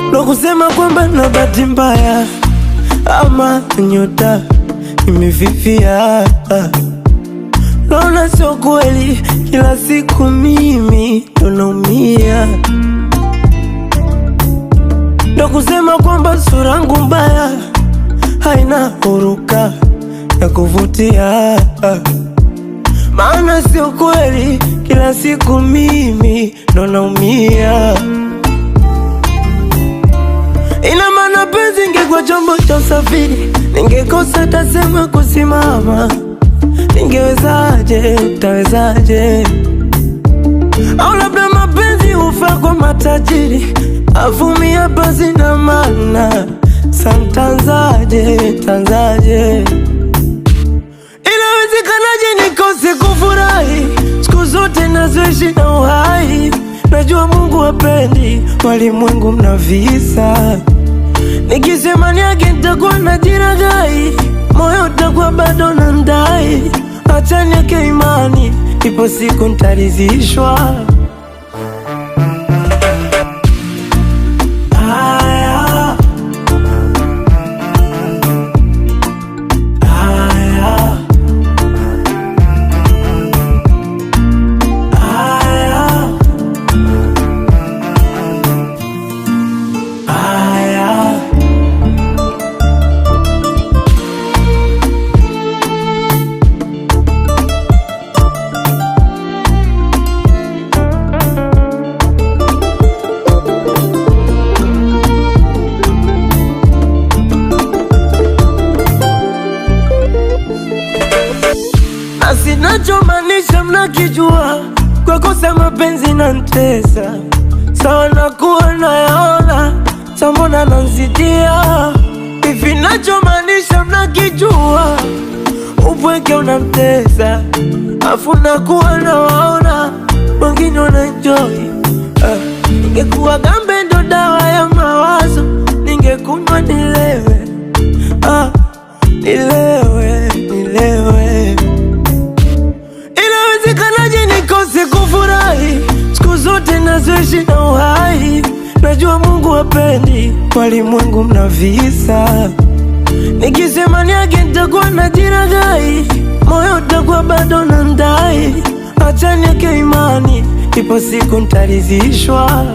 Ndo kusema kwamba na bahati mbaya ama nyota imefifia, naona sio kweli, kila siku mimi ndo naumia. Ndo kusema kwamba sura yangu mbaya haina huruka ya kuvutia, maana sio kweli, kila siku mimi ndo naumia. Ina maana penzi ingekuwa chombo cha usafiri, ningekosa tasema kusimama. Ningewezaje, tawezaje? Au labda mapenzi hufaa kwa matajiri, avumia basi na maana. Santanzaje, tanzaje? Inawezekanaje nikose kufurahi siku zote nazoishi na uhai? Najua Mungu hapendi walimwengu mna visa, nikisema niage nitakuwa najiragai, moyo utakuwa bado nandai. Acha niweke imani, ipo siku nitaridhishwa. Sinachomaanisha mnakijua, kwa kosa mapenzi na ntesa sawa na kuwa nayaona, sambona nanzidia hivi. Nachomaanisha mnakijua, upweke unamtesa, afu nakuwa nawaona wengine wanaenjoy. Ningekuwa gambe ndo dawa ya mawazo, ningekunywa nilewe, nilewe, nilewe. Inawezekanaje nikose kufurahi siku zote nazoishi na uhai? Najua Mungu hapendi walimwengu mna visa, nikisema niage nitakuwa najiragai, moyo utakuwa bado nandai. Acha niweke imani, ipo siku nitaridhishwa.